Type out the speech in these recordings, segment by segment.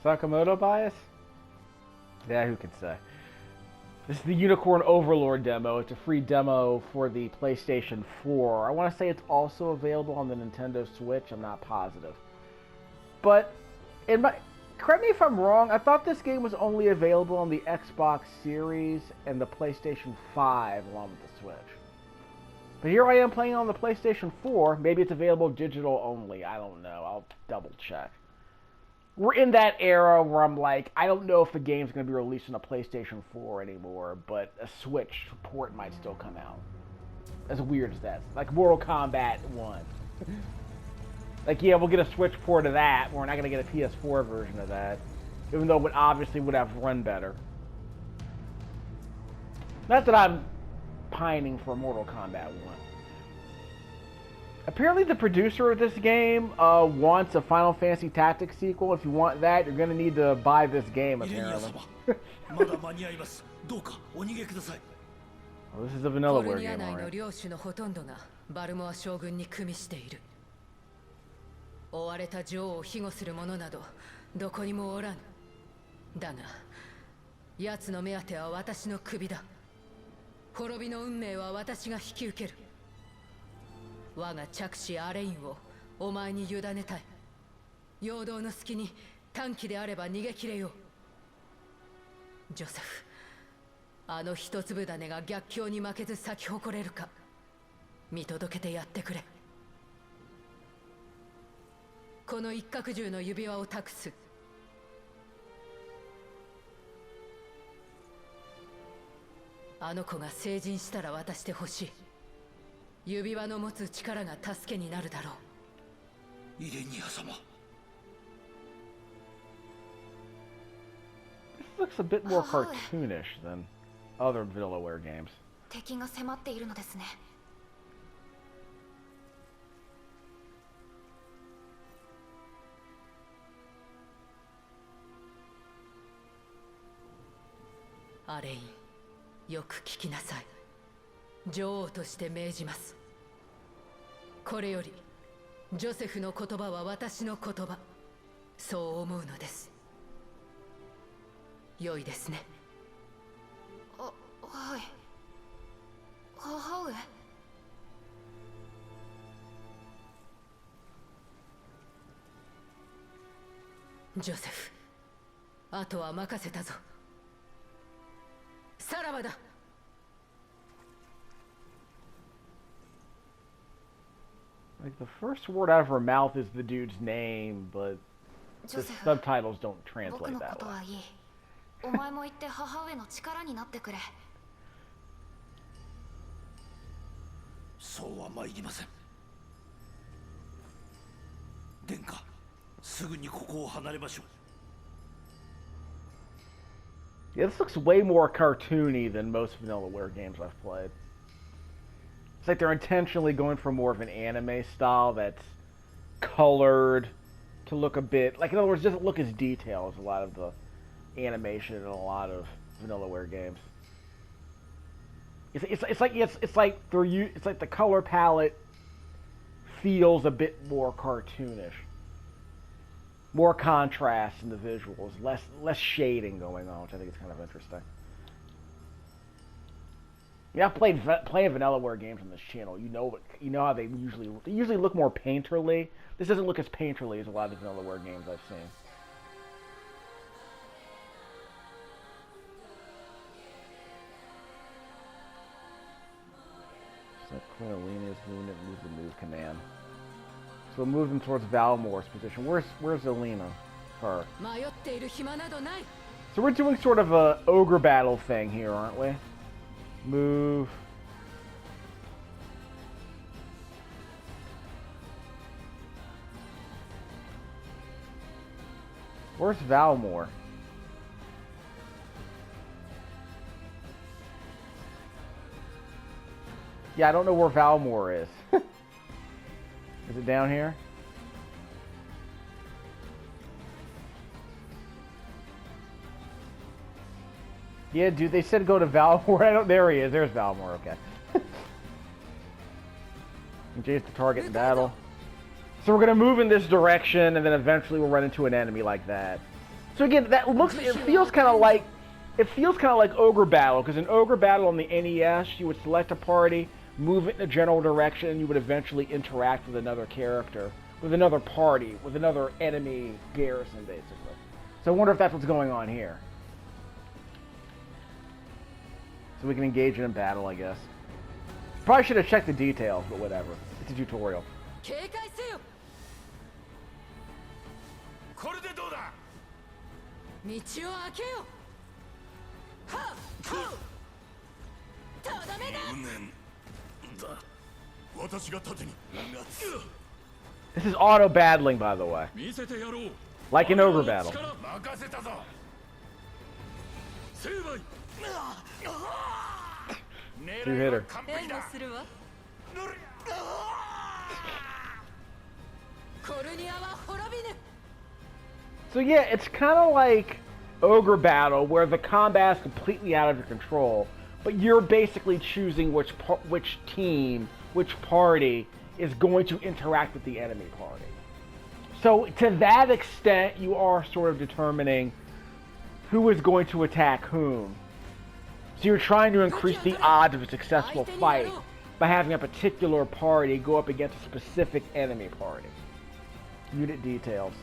Sakamoto bias? Yeah, who can say? This is the Unicorn Overlord demo. It's a free demo for the PlayStation 4. I want to say it's also available on the Nintendo Switch. I'm not positive. But, correct me if I'm wrong, I thought this game was only available on the Xbox Series and the PlayStation 5 along with the Switch. But here I am playing on the PlayStation 4. Maybe it's available digital only. I don't know. I'll double check. We're in that era where I'm like, I don't know if the game's going to be released on a PlayStation 4 anymore, but a Switch port might still come out. As weird as that. Like Mortal Kombat 1. Like, yeah, we'll get a Switch port of that. We're not going to get a PS4 version of that. Even though it obviously would have run better. Not that I'm pining for Mortal Kombat 1. Apparently the producer of this game wants a Final Fantasy Tactics sequel. If you want that, you're going to need to buy this game, apparently. Oh, this is a Vanillaware game, alright. 追われた女王を庇護する者などどこにもおらぬ。だが、奴の目当ては私の首だ。滅びの運命は私が引き受ける。我が着手アレインをお前に委ねたい。陽動の隙に短期であれば逃げ切れよう。ジョセフ、あの一粒種が逆境に負けず咲き誇れるか見届けてやってくれ。この一角獣の指輪を託す。あの子が成人したら渡してほしい。指輪の持つ力が助けになるだろう。イレニア様。This looks a bit more cartoonish than other Vanillaware games. 敵が迫っているのですね。アレイン、よく聞きなさい。女王として命じます。これよりジョセフの言葉は私の言葉、そう思うのです。良いですね。はい。母上。ジョセフ、あとは任せたぞ。さらばだ。Like, the first word out of her mouth is the dude's name, but the subtitles don't translate that way. お前も行って母上の力になってくれ。そうは参りません。殿下、すぐにここを離れましょう。Yeah, this looks way more cartoony than most Vanillaware games I've played. It's like they're intentionally going for more of an anime style that's colored to look a bit... Like, in other words, it doesn't look as detailed as a lot of the animation in a lot of Vanillaware games. It's like the color palette feels a bit more cartoonish. More contrast in the visuals, less shading going on, which I think is kind of interesting. Yeah, I've played Vanillaware games on this channel. You know how they usually look more painterly. This doesn't look as painterly as a lot of the Vanillaware games I've seen. So Cornelius moved the move command. So we'll move them towards Valmore's position. Where's Zelina? Her. So we're doing sort of a Ogre Battle thing here, aren't we? Move. Where's Valmore? Yeah, I don't know where Valmore is. Is it down here? Yeah, dude, they said go to Valmore. There he is. There's Valmore, okay. Engage the target in battle. So we're going to move in this direction, and then eventually we'll run into an enemy like that. So again, it feels kind of like Ogre Battle, because in Ogre Battle on the NES, you would select a party, move it in a general direction, and you would eventually interact with another character, with another party, with another enemy garrison, basically. So I wonder if that's what's going on here. So we can engage in a battle, I guess. Probably should have checked the details, but whatever. It's a tutorial. This is auto battling, by the way. Like in Ogre Battle. Two-hitter. So yeah, it's kind of like Ogre Battle, where the combat is completely out of your control, but you're basically choosing which team, which party is going to interact with the enemy party. So to that extent, you are sort of determining who is going to attack whom. So you're trying to increase the odds of a successful fight by having a particular party go up against a specific enemy party. Unit details.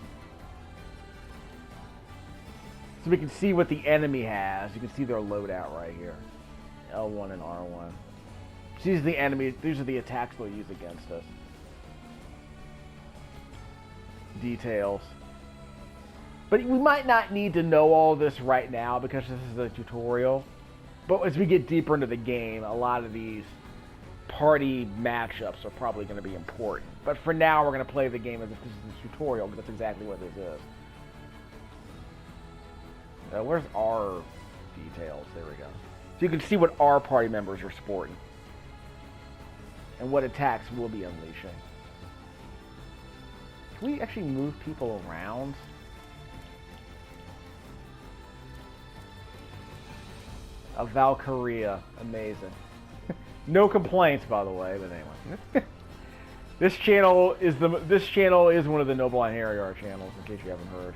So we can see what the enemy has. You can see their loadout right here. L1 and R1. So these are the enemies. These are the attacks they'll use against us. Details. But we might not need to know all this right now because this is a tutorial. But as we get deeper into the game, a lot of these party matchups are probably going to be important. But for now, we're going to play the game as if this is a tutorial, because that's exactly what this is. Where's our details? There we go. So you can see what our party members are sporting. And what attacks we'll be unleashing. Can we actually move people around? A Valkyria. Amazing. No complaints, by the way, but anyway. This channel is one of the Noble Einherjar channels, in case you haven't heard.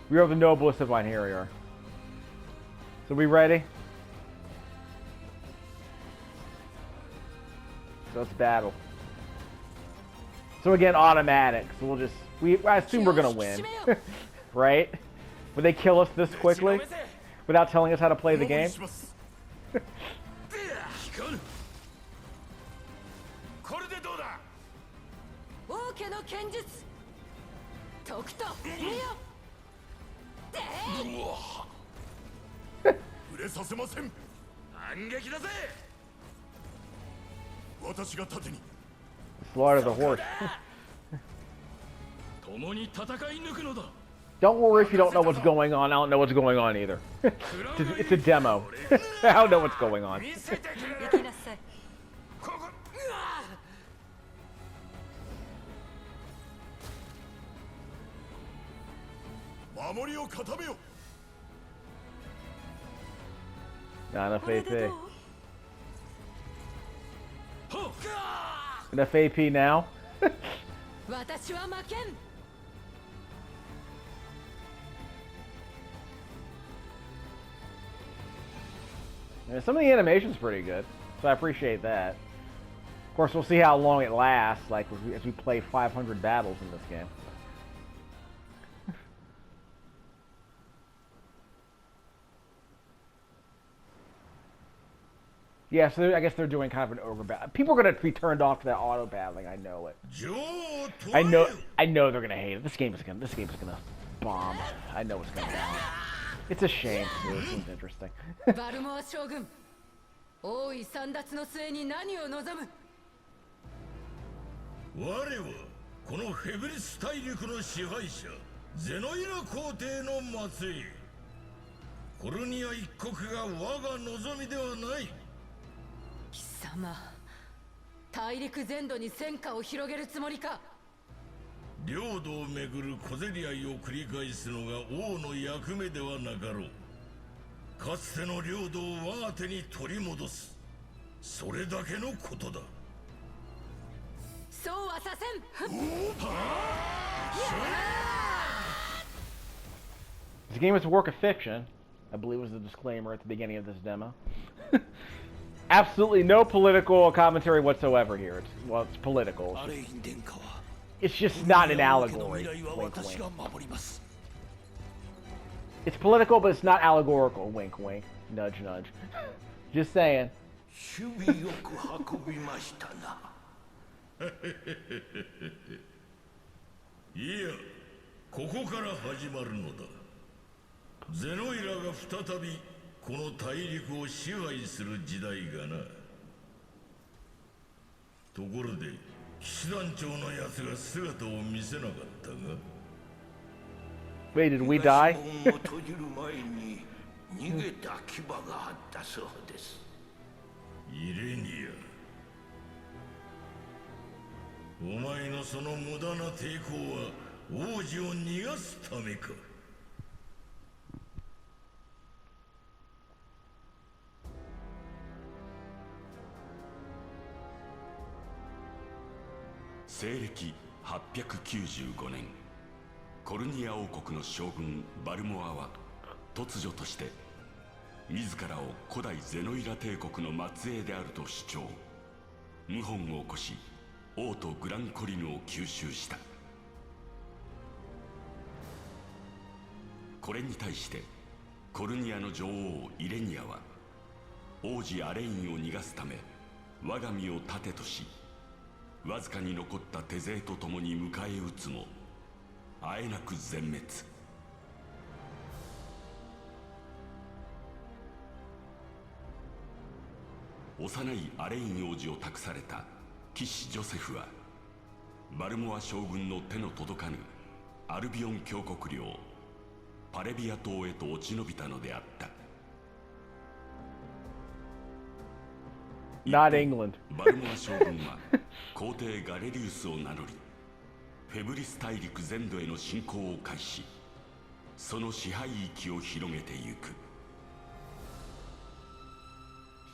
We are the noblest of Einherjar. So we ready? So let's battle. So again, automatic. So we'll just I assume we're gonna win. Right? Would they kill us this quickly? Without telling us how to play the game? Slaughter the horse. Don't worry if you don't know what's going on. I don't know what's going on either. It's a demo. I don't know what's going on. Not enough AP. Enough AP now? Yeah, some of the animation's pretty good, so I appreciate that. Of course, we'll see how long it lasts, like as we play 500 battles in this game. Yeah, so I guess they're doing kind of an Ogre Battle. People are going to be turned off to that auto battling. I know it. I know they're going to hate it. This game is going to bomb. I know it's going to bomb. It's a shame. It seems interesting. 貴様、大陸全土に戦火を広げるつもりか。領土をめぐる小競り合いを繰り返すのが王の役目ではなかろう。かつての領土を我が手に取り戻す。それだけのことだ。そうはさせん。This game is a work of fiction, I believe was the disclaimer at the beginning of this demo. Absolutely no political commentary whatsoever here. It's political. It's just not an allegory. Wink, wink. It's political, but it's not allegorical. Wink, wink. Nudge, nudge. Just saying. いや、ここから始まるのだ。ゼノイラが再びこの大陸を支配する時代がな。ところで、騎士団長のやつが姿を見せなかったが。Wait, did we die? 門を閉じる前に逃げた牙があったそうです。イレニア。 お前のその無駄な抵抗は王子を逃がすためか。西暦895年、コルニア王国の将軍バルモアは突如として自らを古代ゼノイラ帝国の末裔であると主張、謀反を起こし王都グランコリヌを吸収した。これに対してコルニアの女王イレニアは王子アレインを逃がすため我が身を盾とし、わずかに残った手勢と共に迎え撃つもあえなく全滅。幼いアレイン王子を託された騎士ジョセフはバルモア将軍の手の届かぬアルビオン教国領パレビア島へと落ち延びたのであった。Not England. バルモア将軍は皇帝ガレリウスを名乗り、フェブリス大陸全土への侵攻を開始、その支配域を広げてゆく。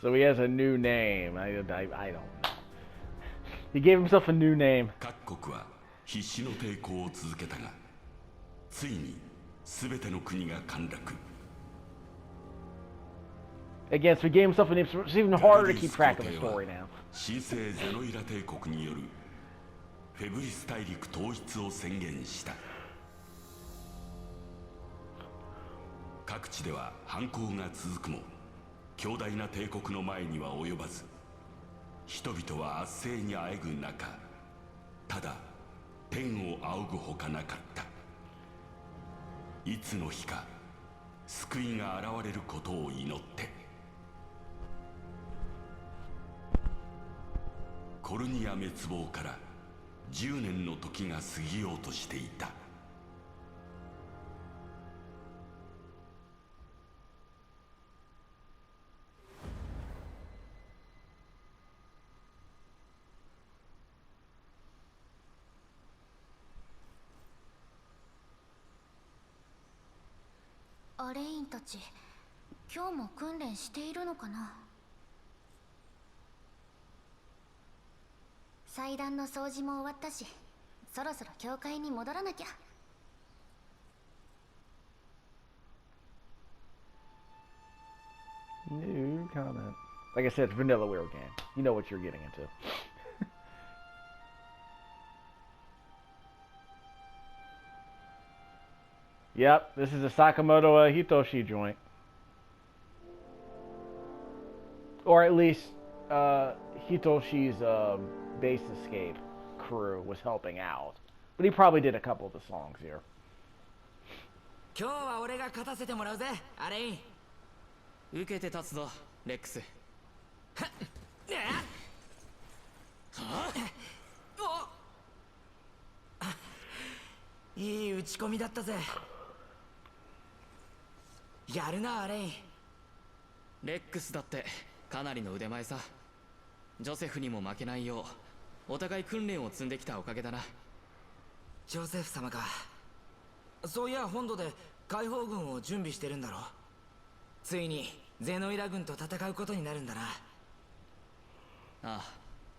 So he has a new name. I don't know. He gave himself a new name. 各国は必死の抵抗を続けたが、ついに全ての国が陥落。Again, so he gave himself a name. So it's even harder to keep track of the story now. 神聖ゼノイラ帝国によるフェブリス大陸統一を宣言した。各地では反抗が続くも、強大な帝国の前には及ばず、人々は圧政にあえぐ中、ただ天を仰ぐほかなかった。いつの日か救いが現れることを祈って。コルニア滅亡から10年の時が過ぎようとしていた。アレインたち、今日も訓練しているのかな。祭壇の掃除も終わったし、そろそろ教会に戻らなきゃ。New comment. Like I said, it's Vanillaware game. You know what you're getting into. Yep, this is a Sakamoto Hitoshi joint. Or at least Hitoshi's base escape crew was helping out. But he probably did a couple of the songs here. 今日は俺が勝たせてもらうぜ、アレイン。受けて立つぞ、レックス。いい打ち込みだったぜ。やるな、アレイン。レックスだってかなりの腕前さ。ジョセフにも負けないようお互い訓練を積んできたおかげだな。ジョセフ様か。そういや本土で解放軍を準備してるんだろ。ついにゼノイラ軍と戦うことになるんだな。ああ、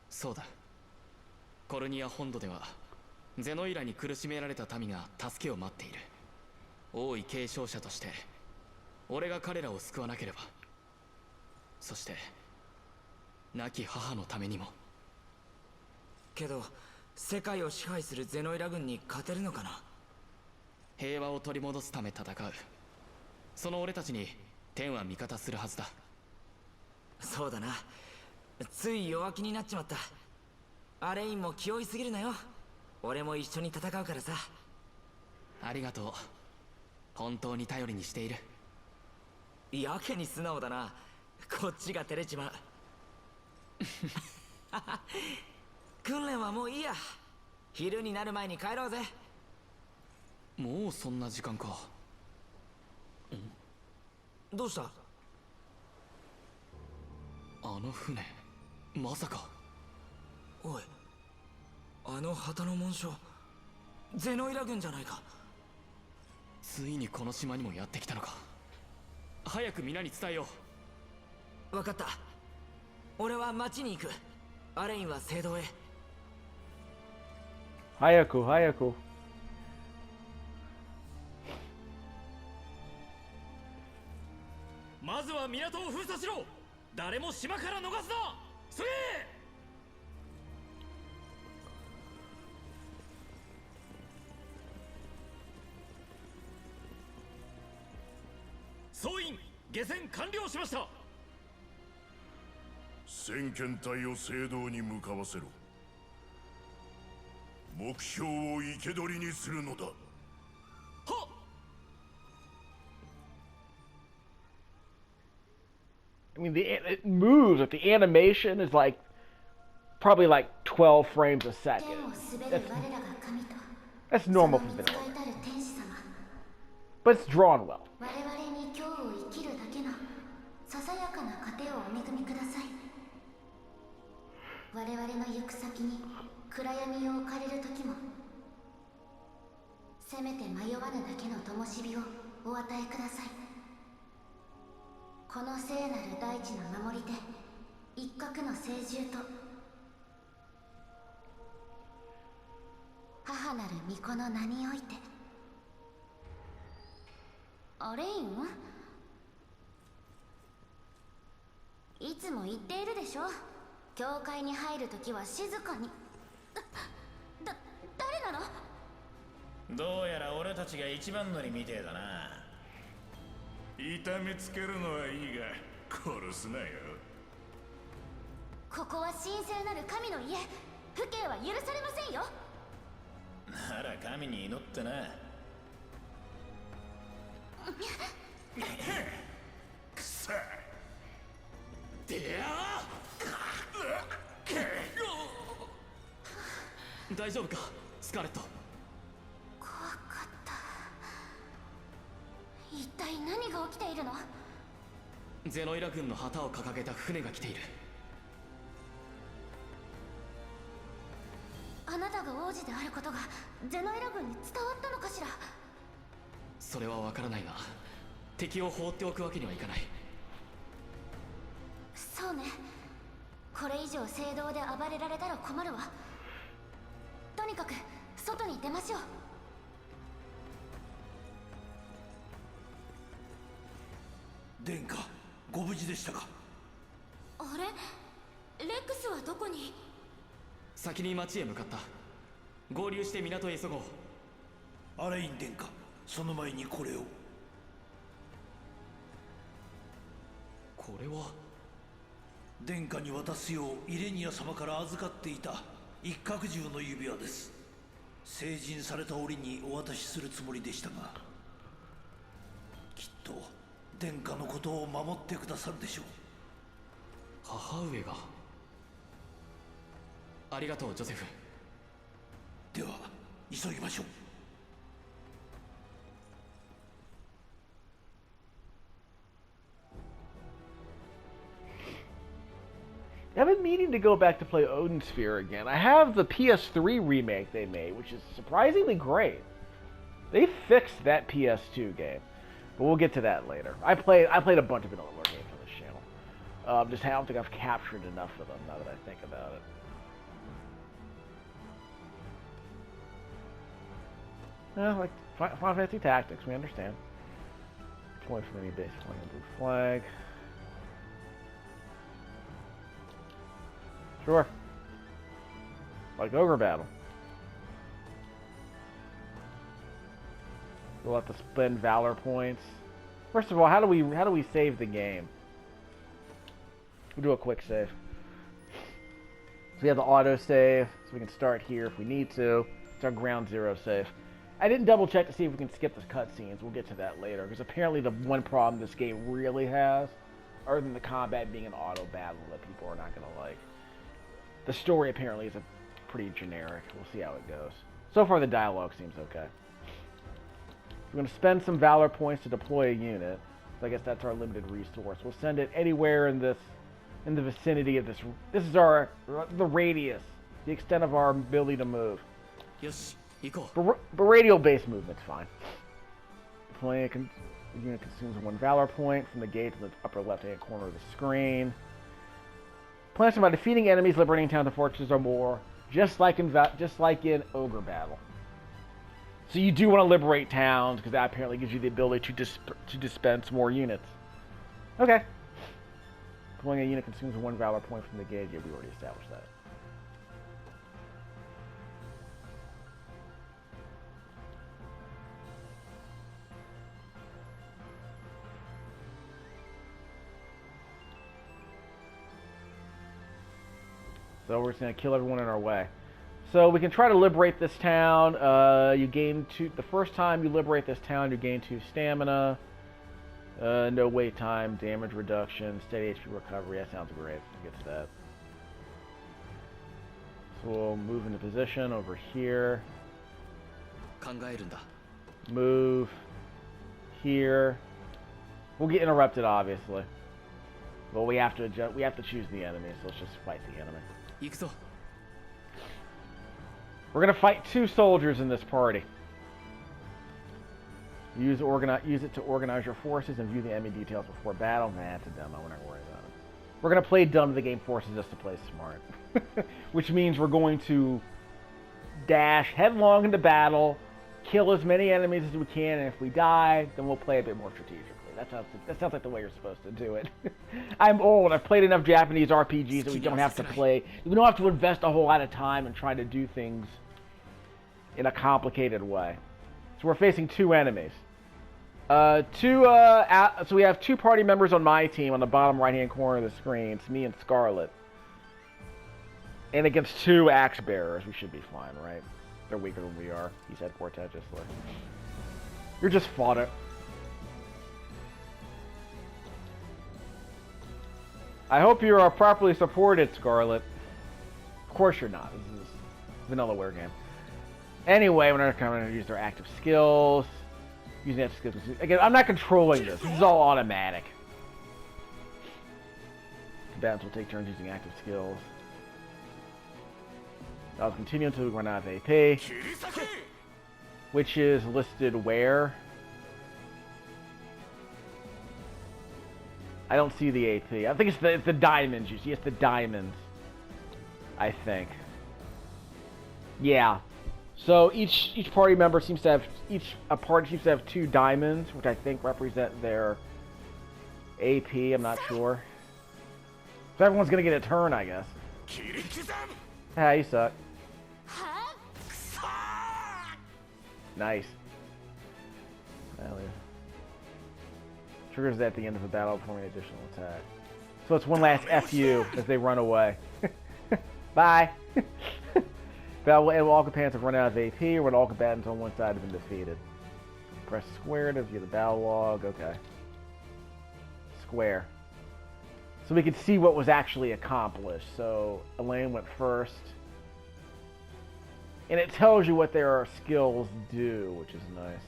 そうだ。コルニア本土ではゼノイラに苦しめられた民が助けを待っている。王位継承者として俺が彼らを救わなければ、そして亡き母のためにも。けど世界を支配するゼノイラ軍に勝てるのかな。平和を取り戻すため戦う。その俺たちに天は味方するはずだ。そうだな。つい弱気になっちまった。アレインも気負いすぎるなよ。俺も一緒に戦うからさ。ありがとう。本当に頼りにしている。やけに素直だな。こっちが照れちまう。訓練はもういいや。昼になる前に帰ろうぜ。もうそんな時間か。どうした？あの船、まさか。おい、あの旗の紋章、ゼノイラ軍じゃないか。ついにこの島にもやってきたのか。早く皆に伝えよう。分かった。俺は町に行く。アレインは聖堂へ。早く早く。まずは港を封鎖しろ。誰も島から逃すな。それ。総員下船完了しました。先遣隊を聖堂に向かわせろ。目標を生け捕りにするのだ。はっ。I mean, it moves, but the animation is like probably like 12 frames a second. That's normal for Vanillaware. But it's drawn well. 我々の行く先に暗闇を置かれる時も、せめて迷わぬだけの灯火をお与えください。この聖なる大地の守り手、一角の聖獣と母なる巫女の名において。アレイン？いつも言っているでしょ。教会に入るときは静かに。誰なの？どうやら俺たちが一番乗りみてえだな。痛めつけるのはいいが殺すなよ。ここは神聖なる神の家。父兄は許されませんよ。なら神に祈ってな。くそ。でや大丈夫かスカーレット。怖かった。一体何が起きているの？ゼノイラ軍の旗を掲げた船が来ている。あなたが王子であることがゼノイラ軍に伝わったのかしら？それはわからないが、敵を放っておくわけにはいかない。そうね。これ以上聖堂で暴れられたら困るわ。とにかく外に出ましょう。殿下、ご無事でしたか？あれ？レックスはどこに？先に町へ向かった。合流して港へ急ごう。アレイン殿下、その前にこれを。これは殿下に渡すようイレニア様から預かっていた一角獣の指輪です。成人された折にお渡しするつもりでしたが、きっと殿下のことを守ってくださるでしょう。母上が。ありがとうジョセフ。では急ぎましょう。I've been meaning to go back to play Odin Sphere again. I have the PS3 remake they made, which is surprisingly great. They fixed that PS2 game, but we'll get to that later. I played a bunch of Vanillaware games on this channel. Just I don't think I've captured enough of them now that I think about it. Like Final Fantasy Tactics, we understand. Point from any base, flying blue flag. Sure. Like Ogre Battle. We'll have to spend Valor points. First of all, how do we save the game? We'll do a quick save. So we have the auto save, so we can start here if we need to. It's our ground zero save. I didn't double check to see if we can skip the cutscenes. We'll get to that later, because apparently the one problem this game really has, other than the combat being an auto battle that people are not going to like, the story apparently is pretty generic. We'll see how it goes. So far the dialogue seems okay. We're going to spend some Valor points to deploy a unit. So I guess that's our limited resource. We'll send it anywhere in the vicinity of this. This is the radius, the extent of our ability to move. Yes, but radial-based movement's fine. Deploying the unit consumes 1 Valor point from the gate to the upper left-hand corner of the screen. Plans by defeating enemies, liberating towns and fortresses or more, just like in Ogre Battle. So you do want to liberate towns, because that apparently gives you the ability to dispense more units. Okay. Deploying a unit consumes 1 Valor point from the gauge. Yeah, we already established that. So we're just going to kill everyone in our way. So we can try to liberate this town. You gain 2... The first time you liberate this town, you gain 2 stamina. No wait time, damage reduction, steady HP recovery. That sounds great. We'll get to that. So we'll move into position over here. Move here. We'll get interrupted, obviously. But we have to choose the enemy, so let's just fight the enemy. We're gonna fight 2 soldiers in this party. Use it to organize your forces and view the enemy details before battle. Nah, it's a demo. We're not worried about it. We're gonna play dumb. The game forces us to play smart, which means we're going to dash headlong into battle, kill as many enemies as we can, and if we die, then we'll play a bit more strategically. That sounds like the way you're supposed to do it. I'm old. I've played enough Japanese RPGs that we don't have to play. We don't have to invest a whole lot of time and try to do things in a complicated way. So we're facing 2 enemies. So we have 2 party members on my team on the bottom right-hand corner of the screen. It's me and Scarlet. And against 2 axe bearers, we should be fine, right? They're weaker than we are. He said portentously. You're just fodder. I hope you are properly supported, Scarlet. Of course you're not. This is a Vanillaware game. Anyway, we're not going to use their active skills. Using active skills. Again, I'm not controlling this. This is all automatic. Combatants will take turns using active skills. I'll continue until we run out of AP. Which is listed where? I don't see the AP. I think it's the diamonds you see. It's the diamonds. I think. Yeah. So each party member seems to have a party seems to have 2 diamonds, which I think represent their AP. I'm not sure. So everyone's gonna get a turn, I guess. Ah, you suck. Nice. Well, yeah. Triggers at the end of the battle performing an additional attack. So it's one last FU as they run away. Bye! Battle will end when all combatants have run out of AP, or when all combatants on one side have been defeated. Press square to view the battle log. Okay. Square. So we can see what was actually accomplished. So Elaine went first. And it tells you what their skills do, which is nice.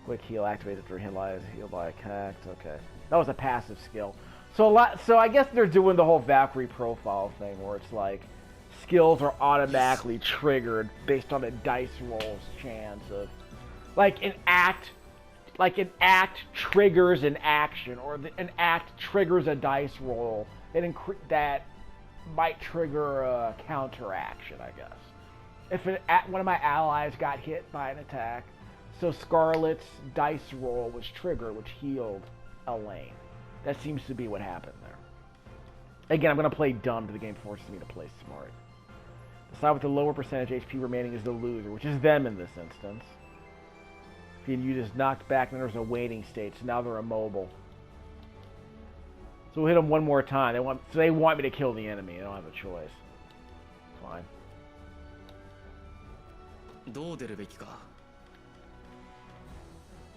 Quick heal activated after heal by attacked. Okay. That was a passive skill. So I guess they're doing the whole Valkyrie profile thing where it's like skills are automatically triggered based on a dice roll's chance of like an act triggers an action, or an act triggers a dice roll that might trigger a counter action, I guess. if one of my allies got hit by an attack. So Scarlet's dice roll was triggered, which healed Elaine. That seems to be what happened there. Again, I'm going to play dumb, but the game forces me to play smart. The side with the lower percentage HP remaining is the loser, which is them in this instance. If you use knocked back, then there's a waiting state, so now they're immobile. So we'll hit them one more time. They want me to kill the enemy. I don't have a choice. Fine.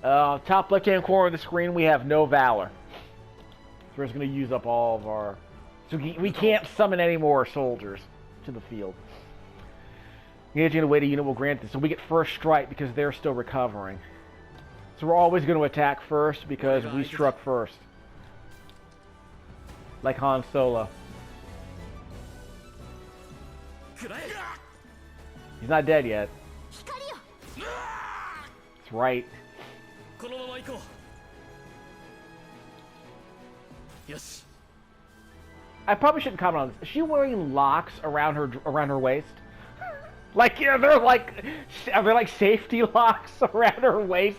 Top left-hand corner of the screen, we have no valor. So we're just going to use up all of our... So we can't summon any more soldiers to the field. Engaging in a way the unit will grant this. So we get first strike because they're still recovering. So we're always going to attack first because we struck first. Like Han Solo. He's not dead yet. That's right. Yes. I probably shouldn't comment on this. Is she wearing locks around her waist? Like, yeah, they're like safety locks around her waist.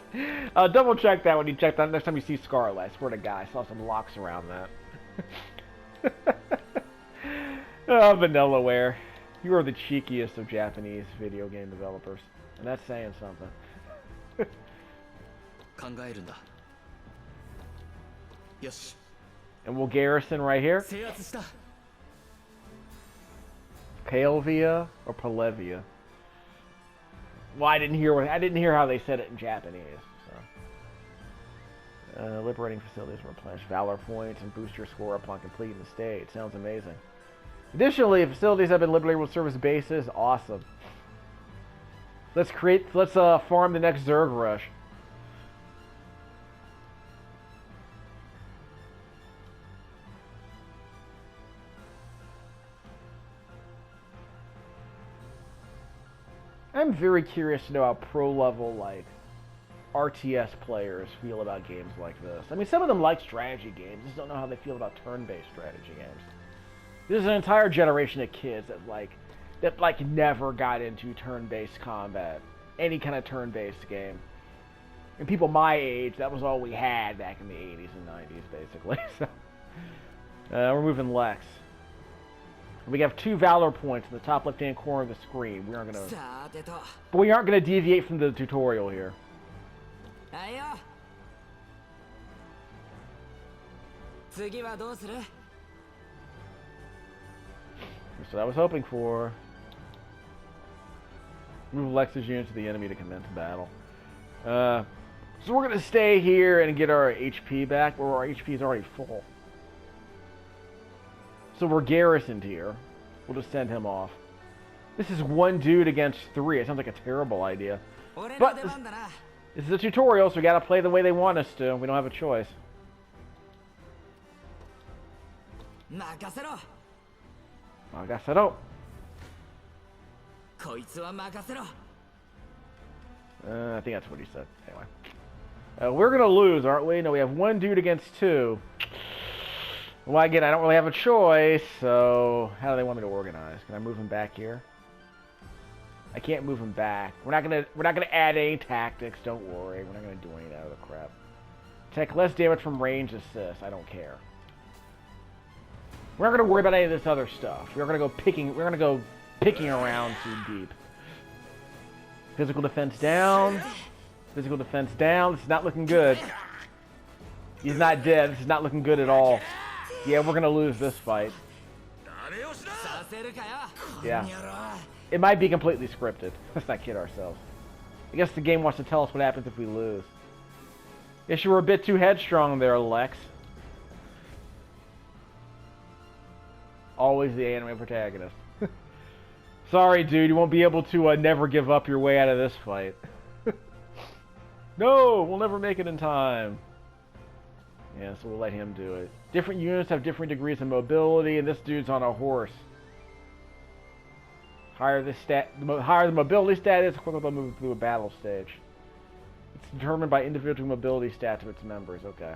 Double check that when you check that next time you see Scarlet. I swear to God, I saw some locks around that. Oh, Vanillaware. You are the cheekiest of Japanese video game developers. And that's saying something. And we'll garrison right here. Palevia or Palevia? Well, I didn't hear how they said it in Japanese. So. Liberating facilities replenish valor points and boost your score upon completing the stage. Sounds amazing. Additionally, facilities have been liberated with service bases. Awesome. Let's farm the next Zerg rush. I'm very curious to know how pro-level, like, RTS players feel about games like this. I mean, some of them like strategy games. Just don't know how they feel about turn-based strategy games. There's an entire generation of kids that never got into turn-based combat. Any kind of turn-based game. And people my age, that was all we had back in the 80s and 90s, basically. So, we're moving Lex. We have 2 valor points in the top left-hand corner of the screen. We aren't gonna deviate from the tutorial here. That's what I was hoping for. Move Lex's unit to the enemy to commence battle. So we're gonna stay here and get our HP back, where our HP is already full. So we're garrisoned here. We'll just send him off. This is 1 dude against 3. It sounds like a terrible idea. But this is a tutorial, so we gotta play the way they want us to. We don't have a choice. Makasero. I think that's what he said. Anyway. We're gonna lose, aren't we? No, we have 1 dude against 2. Well, again, I don't really have a choice, so how do they want me to organize? Can I move him back here? I can't move him back. We're not gonna add any tactics. Don't worry. We're not gonna do any of that other crap. Take less damage from range assist. I don't care. We're not gonna worry about any of this other stuff. We're gonna go picking around too deep. Physical defense down. Physical defense down. This is not looking good. He's not dead. This is not looking good at all. Yeah, we're gonna lose this fight. Yeah. It might be completely scripted. Let's not kid ourselves. I guess the game wants to tell us what happens if we lose. Guess you were a bit too headstrong there, Lex. Always the anime protagonist. Sorry, dude. You won't be able to never give up your way out of this fight. No! We'll never make it in time. Yeah, so we'll let him do it. Different units have different degrees of mobility, and this dude's on a horse. Higher the mobility stat is, the quicker they'll move through a battle stage. It's determined by individual mobility stats of its members. Okay.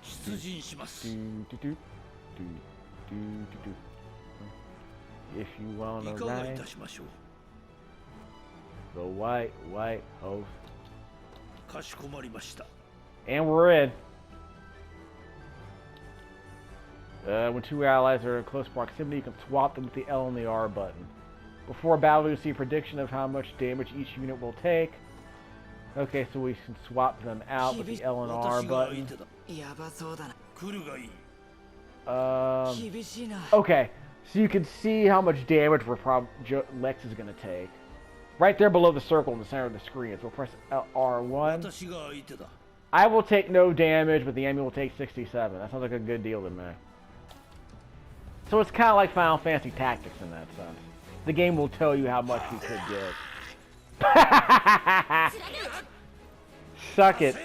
出陣します。 If you wanna いかがい ride たしましょう。 the white host. かしこまりました。 And we're in. When two allies are in close proximity, you can swap them with the L and the R button. Before battle, you see a prediction of how much damage each unit will take. Okay, so we can swap them out with the L and R button. やばそうだな。来るがいい。厳しいな。 Okay, so you can see how much damage Lex is going to take. Right there below the circle in the center of the screen. So we'll press R1. 私が相手だ。 I will take no damage, but the enemy will take 67. That sounds like a good deal to me. So it's kind of like Final Fantasy Tactics in that sense. The game will tell you how much you could get. Suck it.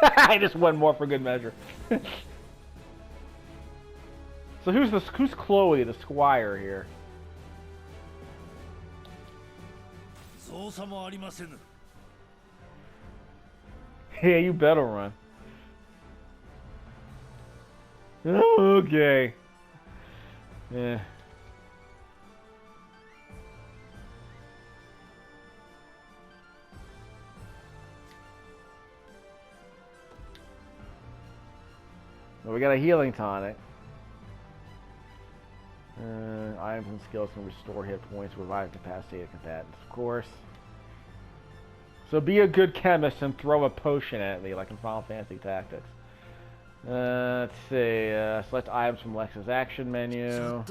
I just won more for good measure. So who's Chloe, the squire here? 造作もありませぬ。 Yeah, you better run. Okay. Yeah. Well, we got a healing tonic. Items and skills can restore hit points, revive capacity of combatants, of course. So be a good chemist and throw a potion at me, like in Final Fantasy Tactics. Let's see. Select items from Lex's action menu.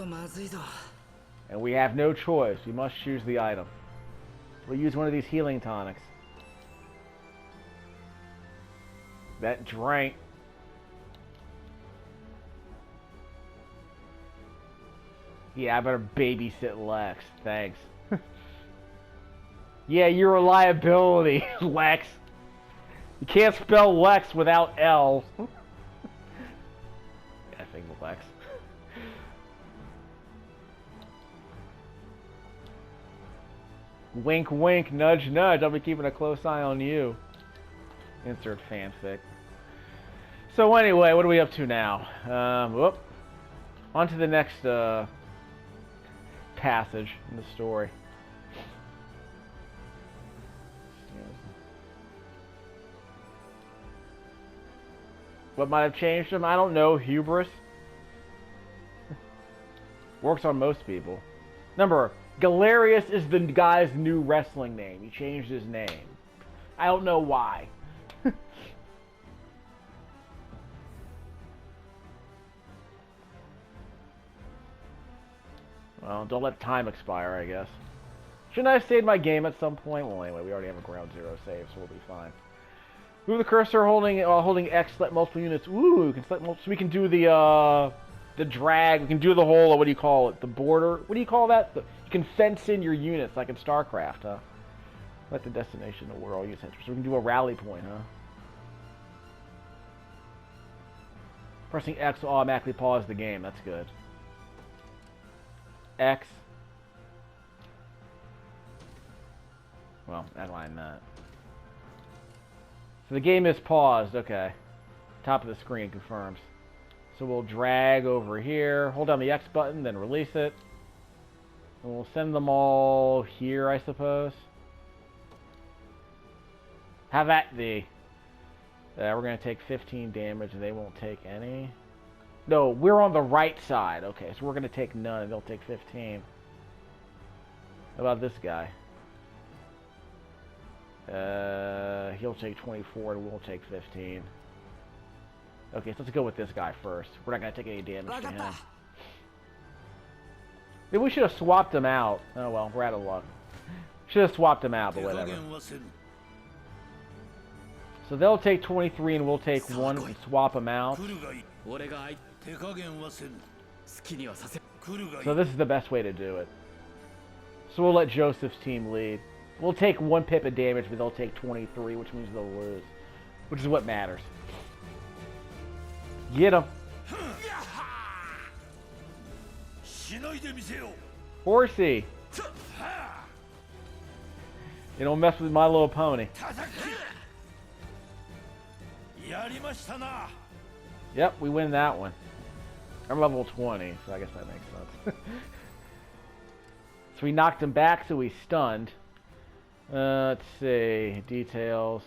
And we have no choice. We must choose the item. We'll use one of these healing tonics. That drank. Yeah, I better babysit Lex. Thanks. Yeah, you're a liability, Lex. You can't spell Lex without L. Effing Lex. Wink, wink, nudge, nudge. I'll be keeping a close eye on you. Insert fanfic. So anyway, what are we up to now? Whoop. On to the next passage in the story. What might have changed him? I don't know. Hubris. Works on most people. Remember, Galerius is the guy's new wrestling name. He changed his name. I don't know why. Well, don't let time expire, I guess. Shouldn't I have saved my game at some point? Well, anyway, we already have a ground zero save, so we'll be fine. Move the cursor holding X, select multiple units. Ooh, we can select multiple, so we can do the drag. We can do the whole, what do you call it? The border. What do you call that? You can fence in your units like in StarCraft, huh? Select the destination where all units enter. So we can do a rally point, huh? Pressing X will automatically pause the game. That's good. X. Well, that's why I meant. So the game is paused. Okay. Top of the screen confirms. So we'll drag over here, hold down the X button, then release it. And we'll send them all here, I suppose. Have at thee. We're going to take 15 damage and they won't take any. No, we're on the right side. Okay, so we're going to take none and they'll take 15. How about this guy? He'll take 24 and we'll take 15. Okay, so let's go with this guy first. We're not going to take any damage to him. Maybe we should have swapped him out. Oh well, we're out of luck. Should have swapped him out, but whatever. So they'll take 23 and we'll take 1 and swap them out. So this is the best way to do it. So we'll let Joseph's team lead. We'll take 1 pip of damage, but they'll take 23, which means they'll lose. Which is what matters. Get him. Horsey. You don't mess with My Little Pony. Yep, we win that one. I'm level 20, so I guess that makes sense. So we knocked him back, so he's stunned. Let's see. Details.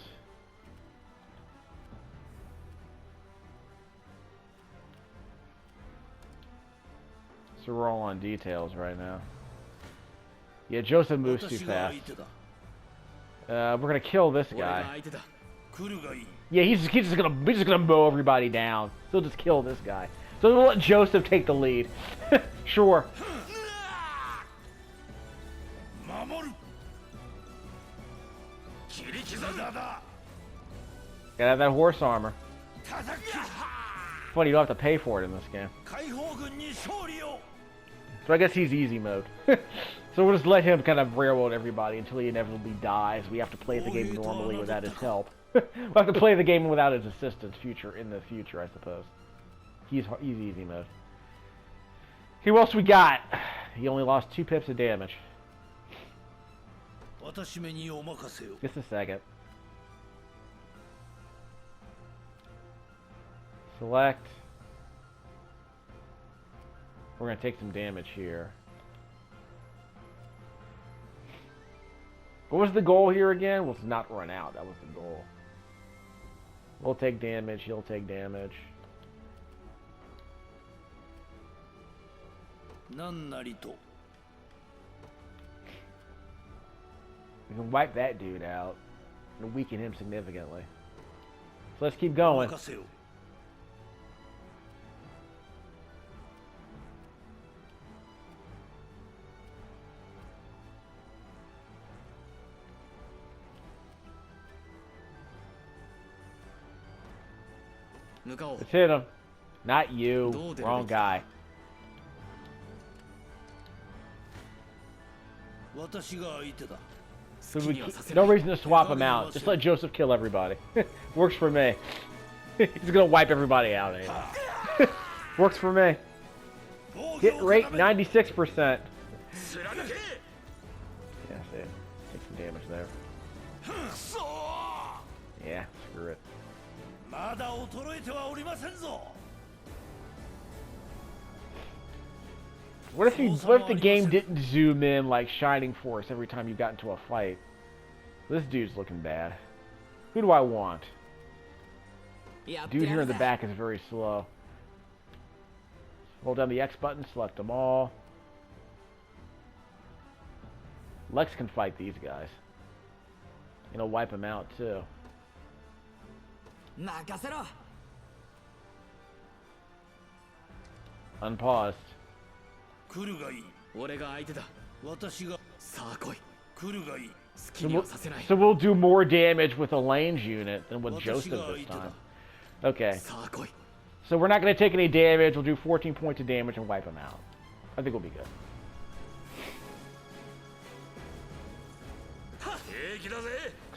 So we're all on details right now. Yeah, Joseph moves too fast. We're gonna kill this guy. Yeah, he's just gonna mow everybody down. He'll just kill this guy. So we'll let Joseph take the lead. Sure. Gotta have that horse armor. Funny, you don't have to pay for it in this game. So I guess he's easy mode. So we'll just let him kind of railroad everybody until he inevitably dies. We have to play the game normally without his help. We'll have to play the game without his assistance in the future, I suppose. He's easy mode. Who else we got? He only lost 2 pips of damage. Just a second. Select. We're going to take some damage here. What was the goal here again? Well, to not run out. That was the goal. We'll take damage. He'll take damage. We can wipe that dude out and weaken him significantly. So let's keep going. Let's hit him. Not you. Wrong guy. So no reason to swap him out. Just let Joseph kill everybody. Works for me. He's gonna wipe everybody out anyway. Works for me. Hit rate 96%. Yeah, see. Take some damage there. Yeah, screw it. What if the game didn't zoom in like Shining Force every time you got into a fight? This dude's looking bad. Who do I want? Dude here in the back is very slow. Hold down the X button, select them all. Lex can fight these guys. And he'll wipe them out too. Unpaused. So we'll do more damage with Elaine's unit than with Joseph this time. Okay. So we're not going to take any damage. We'll do 14 points of damage and wipe him out. I think we'll be good.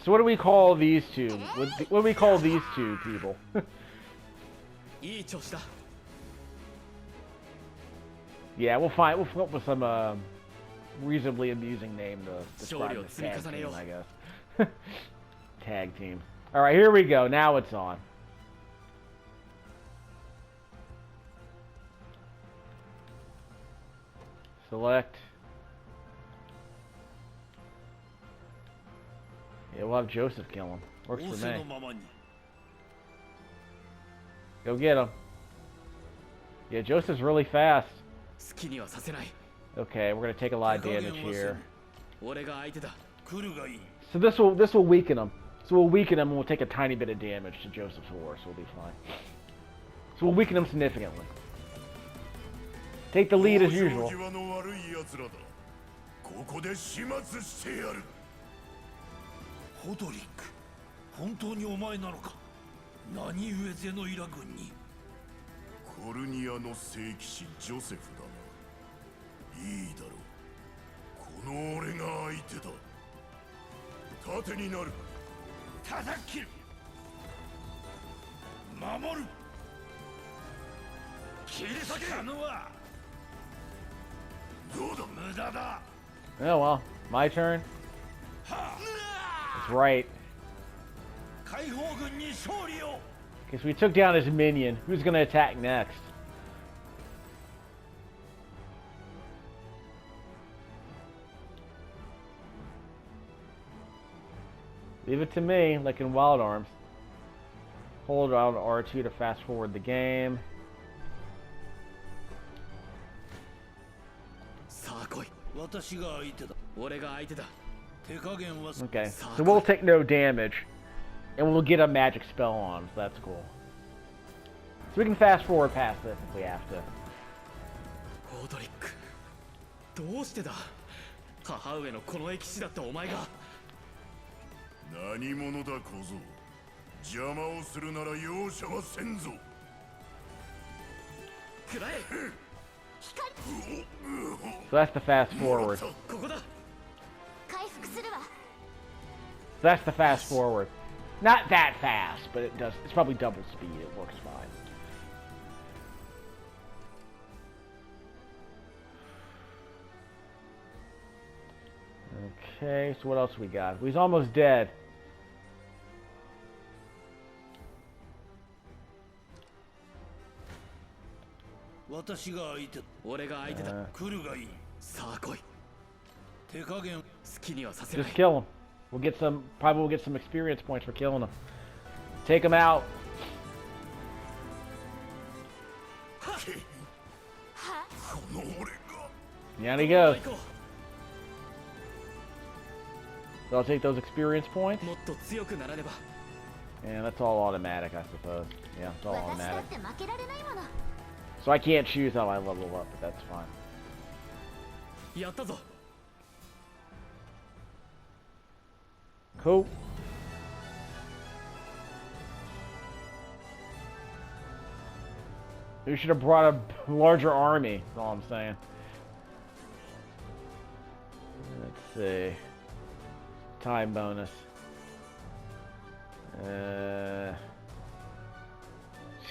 So what do we call these two? What do we call these two people? Yeah, we'll come up with some reasonably amusing name to describe this tag team, I guess. Tag team. Alright, here we go. Now it's on. Select. Yeah, we'll have Joseph kill him. Works for me. Go get him. Yeah, Joseph's really fast. Okay, we're gonna take a lot of damage here. So this will weaken him. So we'll weaken him and we'll take a tiny bit of damage to Joseph's horse. We'll be fine. So we'll weaken him significantly. Take the lead as usual. Oh well, my turn. That's right. Okay, so we took down his minion. Who's gonna attack next? Leave it to me, like in Wild Arms. Hold down R2 to fast forward the game. Okay, so we'll take no damage, and we'll get a magic spell on, so that's cool. So we can fast forward past this if we have to. オードリック、どうしてだ？母上のこの駅士だったお前が。何者だ小僧。邪魔をするなら容赦はせんぞ。くらえ。 So that's the fast forward. ここだ。 So that's the fast forward. Not that fast, but it does. It's probably double speed. It works fine. Okay, so what else we got? He's almost dead. Just kill him. We'll get some. Probably we'll get some experience points for killing him. Take him out. Down he goes. So I'll take those experience points. And that's all automatic, I suppose. Yeah, it's all automatic. So I can't choose how I level up, but that's fine. Cool. You should have brought a larger army, that's all I'm saying. Let's see. Time bonus.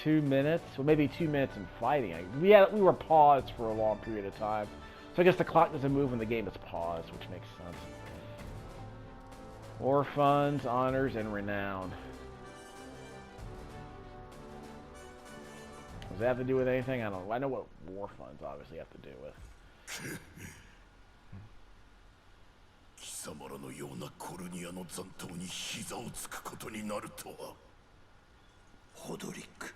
2 minutes? Well, maybe 2 minutes in fighting. We were paused for a long period of time. So I guess the clock doesn't move when the game is paused, which makes sense. War funds, honors, and renown. Does that have to do with anything? I don't know. I know what war funds obviously have to do with. 貴様らのようなコルニアの残党に膝をつくことになるとは。ホドリック、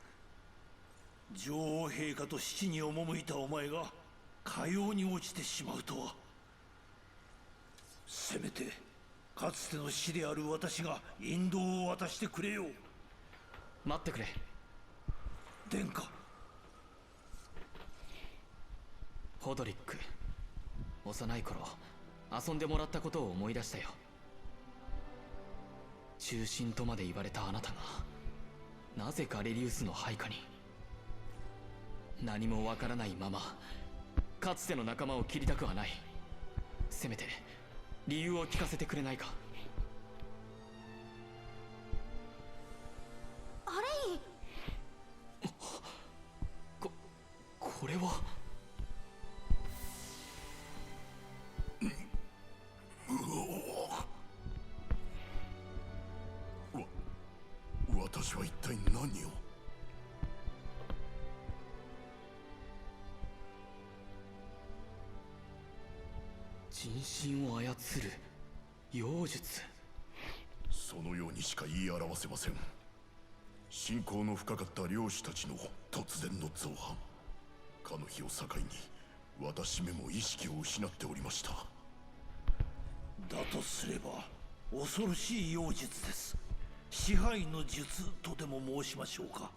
女王陛下と七に赴いたお前がかように落ちてしまうとは。せめてかつての師である私が引導を渡してくれよ。待ってくれ。殿下。ホドリック、幼い頃遊んでもらったことを思い出したよ。中心とまで言われたあなたがなぜガレリウスの配下に。何もわからないままかつての仲間を切りたくはない。せめて理由を聞かせてくれないか。あれこれは。私は一体何を。人心を操る妖術。そのようにしか言い表せません。信仰の深かった領主たちの突然の造反。かの日を境に私めも意識を失っておりました。だとすれば恐ろしい妖術です。支配の術とでも申しましょうか。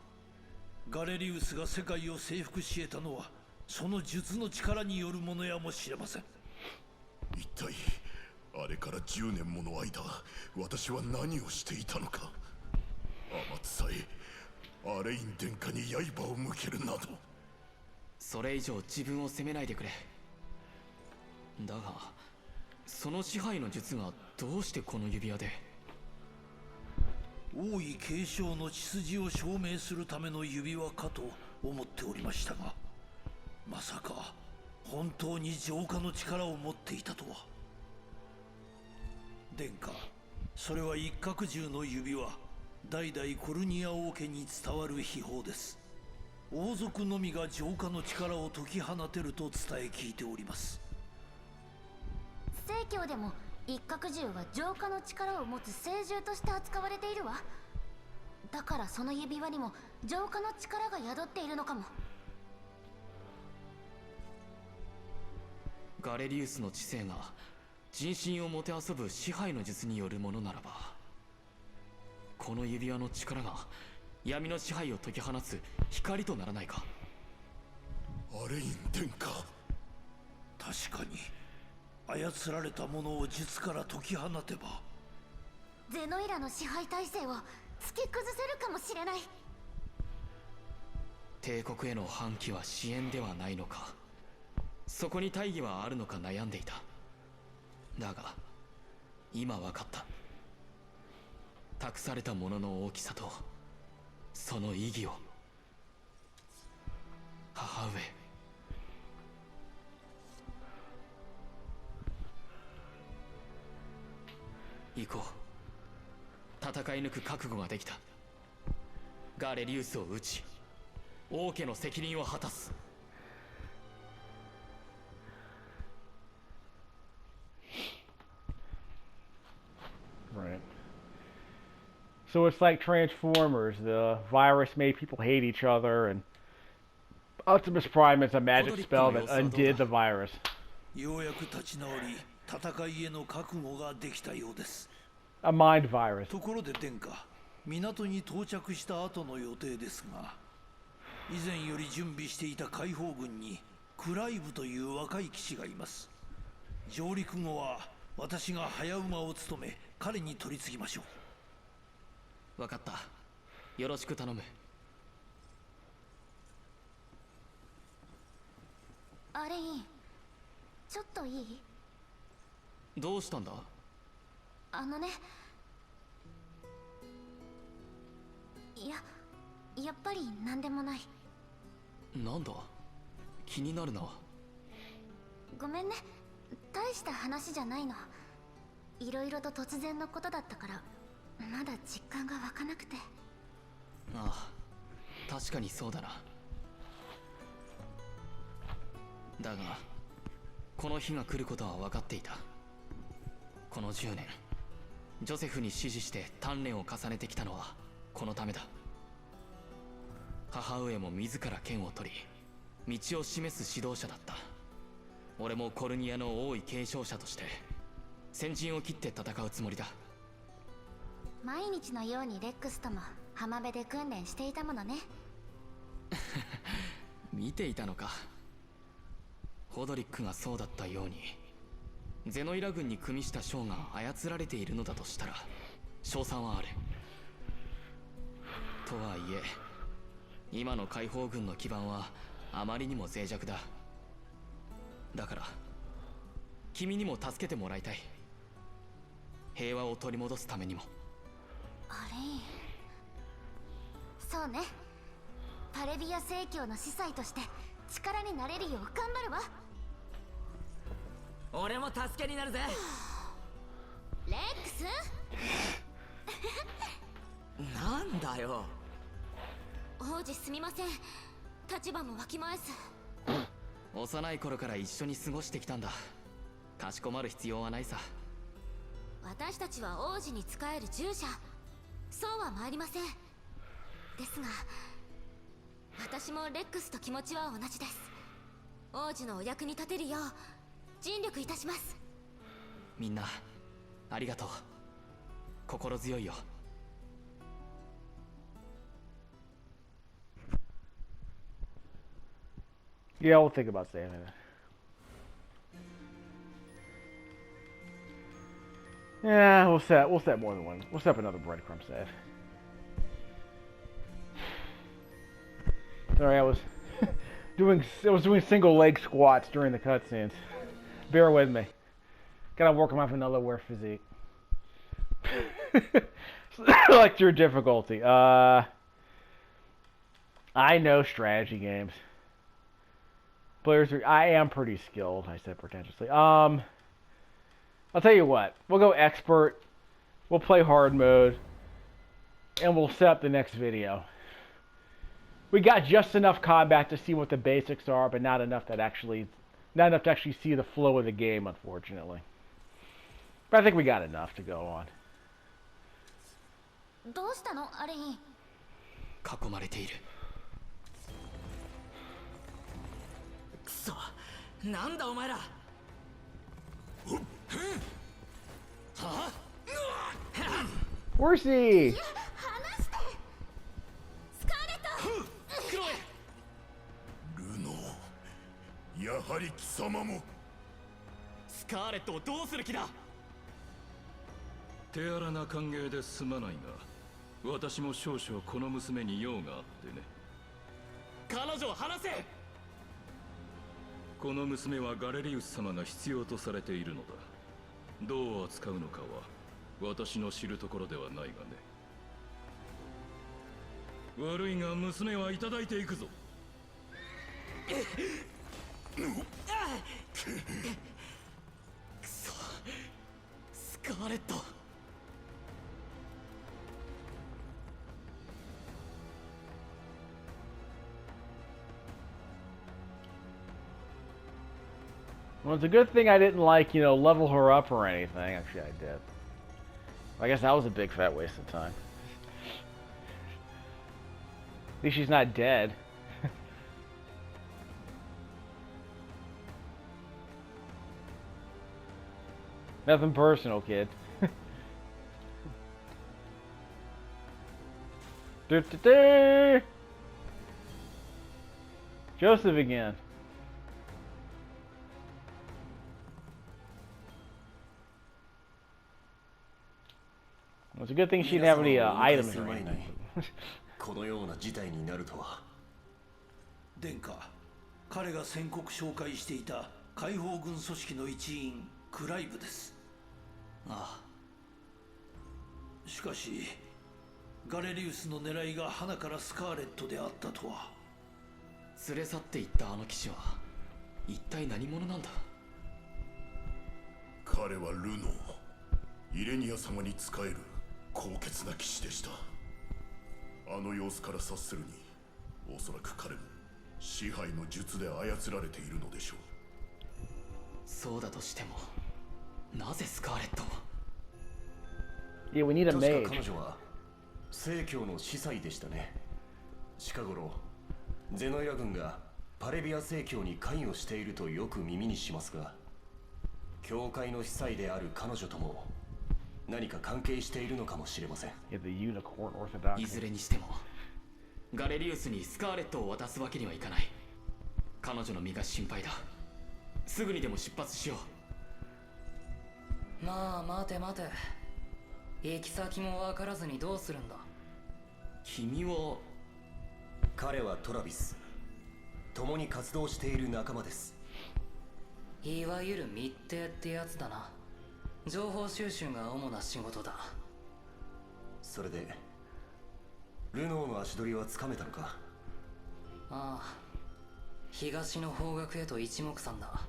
ガレリウスが世界を征服し得たのはその術の力によるものやもしれません。一体あれから10年もの間、私は何をしていたのか。天津さえアレイン殿下に刃を向けるなど。それ以上自分を責めないでくれ。だがその支配の術がどうしてこの指輪で。王位継承の血筋を証明するための指輪かと思っておりましたが、まさか本当に浄化の力を持っていたとは。殿下、それは一角獣の指輪代々コルニア王家に伝わる秘宝です。王族のみが浄化の力を解き放てると伝え聞いております。聖教でも一角獣は浄化の力を持つ聖獣として扱われているわ。だからその指輪にも浄化の力が宿っているのかも。ガレリウスの知性が人心をもてあそぶ支配の術によるものならば、この指輪の力が闇の支配を解き放つ光とならないか。アレイン殿下、確かに操られたものを術から解き放てばゼノイラの支配体制を突き崩せるかもしれない。帝国への反旗は支援ではないのか、そこに大義はあるのか悩んでいた。だが今分かった。託されたものの大きさとその意義を。母上、行こう。戦い抜く覚悟ができた。ガレリウスを討ち、王家の責任を果たす。Right. So it's like Transformers. The virus made people hate each other, and Optimus Prime is a magic spell that undid the virus. ようやく立ち直り、戦いへの覚悟ができたようです。A mind virus. ところで殿下、港に到着した後の予定ですが、以前より準備していた解放軍にクライブという若い騎士がいます。上陸後は私が早馬を務め、彼に取り次ぎましょう。分かった。よろしく頼む。アレイン、ちょっといい？どうしたんだ？あのね、やっぱり何でもない。なんだ？気になるな。ごめんね、大した話じゃないの。いろいろと突然のことだったからまだ実感が湧かなくて。ああ、確かにそうだな。だがこの日が来ることは分かっていた。この10年ジョセフに師事して鍛錬を重ねてきたのはこのためだ。母上も自ら剣を取り道を示す指導者だった。俺もコルニアの王位継承者として先陣を切って戦うつもりだ。毎日のようにレックスとも浜辺で訓練していたものね。見ていたのか。ホドリックがそうだったように、ゼノイラ軍に組みした将が操られているのだとしたら勝算はある。とはいえ今の解放軍の基盤はあまりにも脆弱だ。だから君にも助けてもらいたい。平和を取り戻すためにも。あれ、そうね。パレビア正教の司祭として力になれるよう頑張るわ。俺も助けになるぜ。レックス。なんだよ。王子すみません、立場もわきまえず。幼い頃から一緒に過ごしてきたんだ。かしこまる必要はないさ。私たちは王子に仕える従者、そうは参りません。ですが私もレックスと気持ちは同じです。王子のお役に立てるよう尽力いたします。みんなありがとう。心強いよ。Yeah, we'll think about saying it. Yeah, we'll set more than one. We'll set up another breadcrumb save. Sorry, I was doing single leg squats during the cutscenes. Bear with me. Gotta work on my Vanillaware physique. Lecture difficulty. I know strategy games. I am pretty skilled, I said pretentiously. I'll tell you what. We'll go expert. We'll play hard mode. and we'll set up the next video. We got just enough combat to see what the basics are, but not enough to actually see the flow of the game, unfortunately. But I think we got enough to go on. どうしたのアレイン。囲まれている。くそ、なんだお前ら。はあ Horsey! 離して。スカーレット。クロエ。ルノー、やはり貴様も。スカーレットをどうする気だ。手荒な歓迎ですまないが、私も少々この娘に用があってね。彼女を離せ。この娘はガレリウス様が必要とされているのだ。どう扱うのかは私の知るところではないがね。悪いが娘はいただいていくぞ。くそ、スカーレット。Well, it's a good thing I didn't, like, level her up or anything. Actually, I did. I guess that was a big fat waste of time. At least she's not dead. Nothing personal, kid. Joseph again. It's a good thing she didn't have any items or anything. このような事態になるとは。殿下、彼が宣告紹介していた解放軍組織の一員クライブです。ああ。しかしガレリウスの狙いが花からスカーレットであったとは。連れ去っていったあの騎士は一体何者なんだ。彼はルノー、イレニア様に仕える高潔な騎士でした。あの様子から察するに、おそらく彼も支配の術で操られているのでしょう。そうだとしても、なぜスカーレットを。Yeah, we need a mage. 確か彼女は正教の司祭でしたね。近頃ゼノエラ軍がパレビア正教に関与しているとよく耳にしますが、教会の司祭である彼女とも何か関係しているのかもしれません。いずれにしてもガレリウスにスカーレットを渡すわけにはいかない。彼女の身が心配だ。すぐにでも出発しよう。まあ待て待て、行き先も分からずにどうするんだ。君は。彼はトラビス、共に活動している仲間です。いわゆる密偵ってやつだな。情報収集が主な仕事だ。それでルノーの足取りはつかめたのか。ああ、東の方角へと一目散だ。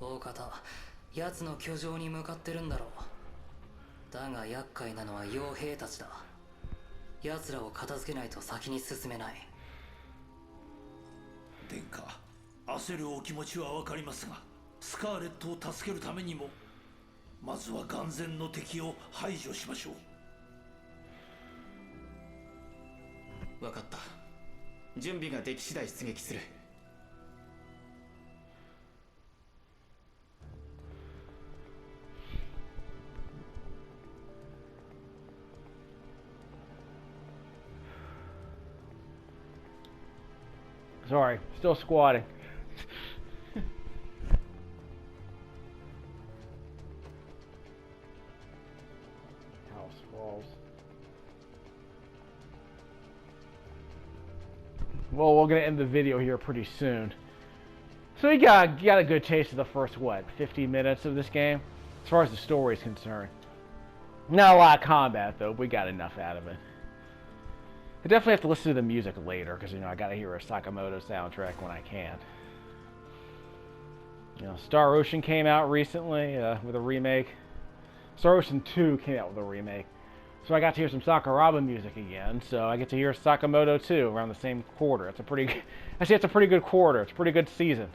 大方奴の居城に向かってるんだろう。だが厄介なのは傭兵たちだ。奴らを片付けないと先に進めない。殿下、焦るお気持ちは分かりますが、スカーレットを助けるためにもまずは眼前の敵を排除しましょう。分かった。準備ができ次第出撃する。Sorry, still squatting. House falls. Well, we're gonna end the video here pretty soon. So you got a good taste of the first, 50 minutes of this game, as far as the story is concerned. Not a lot of combat though, but we got enough out of it. I definitely have to listen to the music later, because, I gotta hear a Sakamoto soundtrack when I can. Star Ocean came out recently with a remake. Star Ocean 2 came out with a remake. So I got to hear some Sakuraba music again. So I get to hear Sakamoto too around the same quarter. It's a pretty, I say it's a pretty good quarter. It's a pretty good season.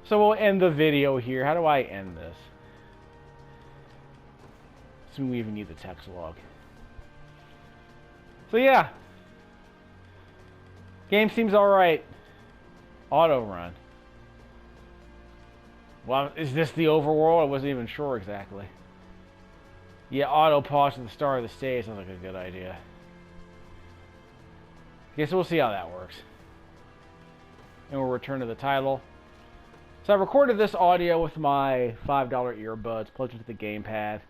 So we'll end the video here. How do I end this? Assuming we even need the text log. So yeah. Game seems alright. Auto run. Well, is this the overworld? I wasn't even sure exactly. Yeah, auto pause at the start of the stage sounds like a good idea. Okay, so we'll see how that works. And we'll return to the title. So I recorded this audio with my $5 earbuds plugged into the gamepad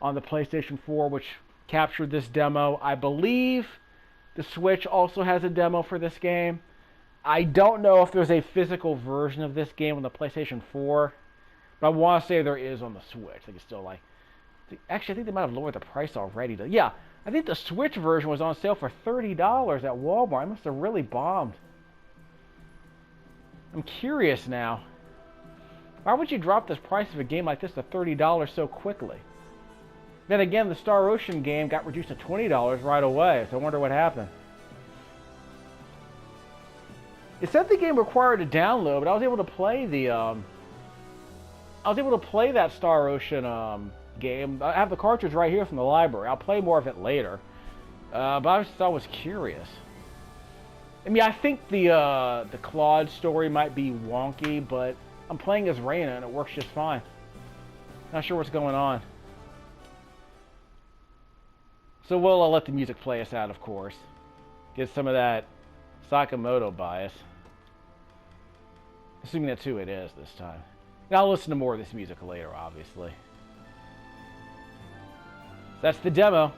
on the PlayStation 4, which captured this demo. I believe the Switch also has a demo for this game. I don't know if there's a physical version of this game on the PlayStation 4, but I want to say there is on the Switch. Like it's still like, actually I think they might have lowered the price already. Yeah, I think the Switch version was on sale for $30 at Walmart. I must have really bombed. I'm curious now. Why would you drop this price of a game like this to $30 so quickly? Then again, the Star Ocean game got reduced to $20 right away, so I wonder what happened. It said the game required a download, but I was able to play the that Star Ocean game. I have the cartridge right here from the library. I'll play more of it later. But I just thought I was curious. I mean, I think the Claude story might be wonky, but I'm playing as Reina and it works just fine. Not sure what's going on. So we'll let the music play us out, of course. Get some of that Sakamoto bias. Assuming that's who it is this time. And I'll listen to more of this music later, obviously. That's the demo.